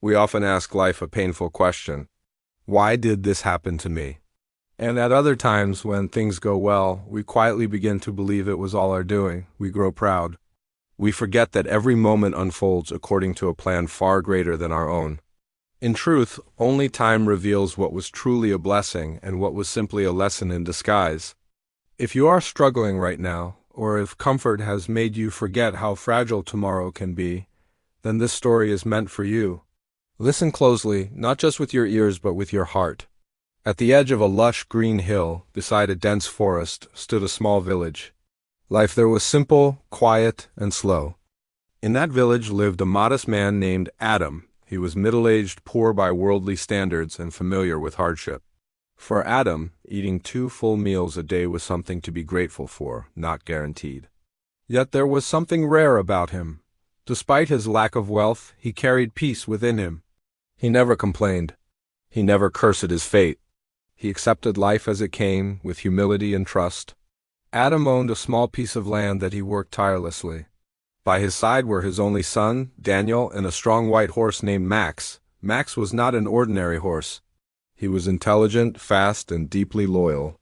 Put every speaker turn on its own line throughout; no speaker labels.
We often ask life a painful question. Why did this happen to me? And at other times, when things go well, we quietly begin to believe it was all our doing. We grow proud. We forget that every moment unfolds according to a plan far greater than our own. In truth, only time reveals what was truly a blessing and what was simply a lesson in disguise. If you are struggling right now, or if comfort has made you forget how fragile tomorrow can be, then this story is meant for you. Listen closely, not just with your ears but with your heart. At the edge of a lush green hill, beside a dense forest, stood a small village. Life there was simple, quiet, and slow. In that village lived a modest man named Adam. He was middle-aged, poor by worldly standards, and familiar with hardship. For Adam, eating 2 full meals a day was something to be grateful for, not guaranteed. Yet there was something rare about him. Despite his lack of wealth, he carried peace within him. He never complained. He never cursed his fate. He accepted life as it came, with humility and trust. Adam owned a small piece of land that he worked tirelessly. By his side were his only son, Daniel, and a strong white horse named Max. Max was not an ordinary horse. He was intelligent, fast, and deeply loyal.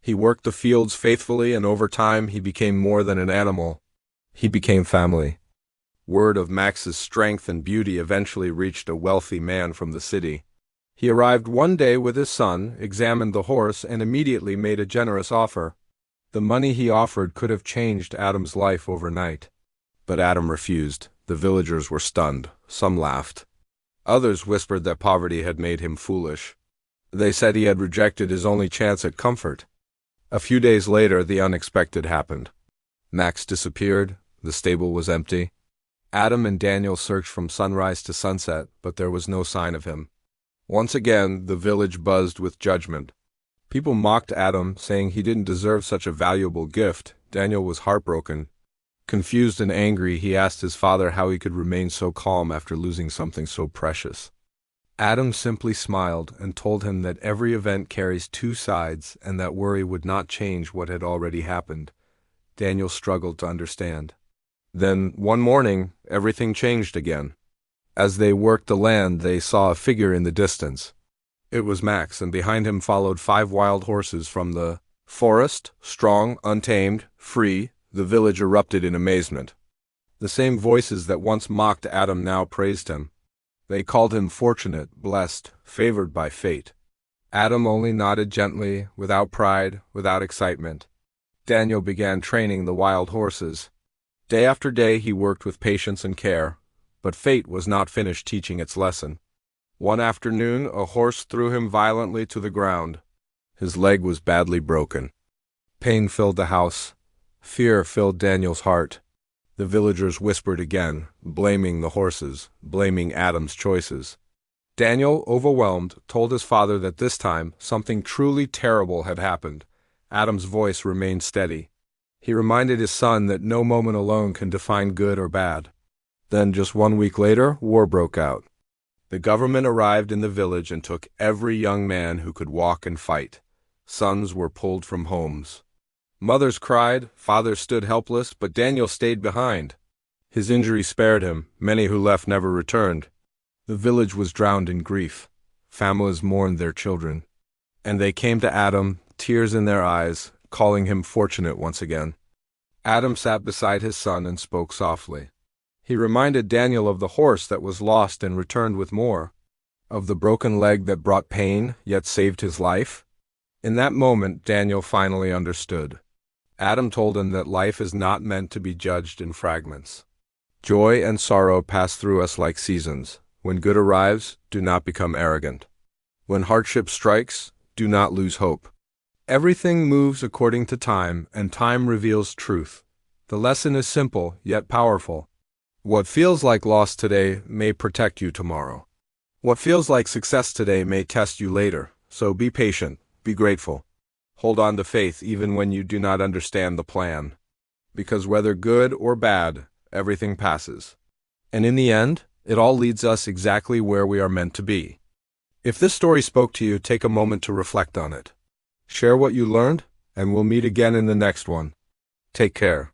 He worked the fields faithfully, and over time he became more than an animal. He became family. Word of Max's strength and beauty eventually reached a wealthy man from the city. He arrived one day with his son, examined the horse, and immediately made a generous offer. The money he offered could have changed Adam's life overnight. But Adam refused. The villagers were stunned. Some laughed. Others whispered that poverty had made him foolish. They said he had rejected his only chance at comfort. A few days later, the unexpected happened. Max disappeared. The stable was empty. Adam and Daniel searched from sunrise to sunset, but there was no sign of him. Once again, the village buzzed with judgment. People mocked Adam, saying he didn't deserve such a valuable gift. Daniel was heartbroken. Confused and angry, he asked his father how he could remain so calm after losing something so precious. Adam simply smiled and told him that every event carries 2 sides and that worry would not change what had already happened. Daniel struggled to understand. Then, one morning, everything changed again. As they worked the land, they saw a figure in the distance. It was Max, and behind him followed 5 wild horses from the forest, strong, untamed, free. The village erupted in amazement. The same voices that once mocked Adam now praised him. They called him fortunate, blessed, favored by fate. Adam only nodded gently, without pride, without excitement. Daniel began training the wild horses. Day after day he worked with patience and care, but fate was not finished teaching its lesson. One afternoon a horse threw him violently to the ground. His leg was badly broken. Pain filled the house. Fear filled Daniel's heart. The villagers whispered again, blaming the horses, blaming Adam's choices. Daniel, overwhelmed, told his father that this time something truly terrible had happened. Adam's voice remained steady. He reminded his son that no moment alone can define good or bad. Then, just 1 week later, war broke out. The government arrived in the village and took every young man who could walk and fight. Sons were pulled from homes. Mothers cried, fathers stood helpless, but Daniel stayed behind. His injury spared him. Many who left never returned. The village was drowned in grief. Families mourned their children. And they came to Adam, tears in their eyes, calling him fortunate once again. Adam sat beside his son and spoke softly. He reminded Daniel of the horse that was lost and returned with more, of the broken leg that brought pain yet saved his life. In that moment, Daniel finally understood. Adam told him that life is not meant to be judged in fragments. Joy and sorrow pass through us like seasons. When good arrives, do not become arrogant. When hardship strikes, do not lose hope. Everything moves according to time, and time reveals truth. The lesson is simple, yet powerful. What feels like loss today may protect you tomorrow. What feels like success today may test you later, so be patient, be grateful. Hold on to faith even when you do not understand the plan. Because whether good or bad, everything passes. And in the end, it all leads us exactly where we are meant to be. If this story spoke to you, take a moment to reflect on it. Share what you learned, and we'll meet again in the next one. Take care.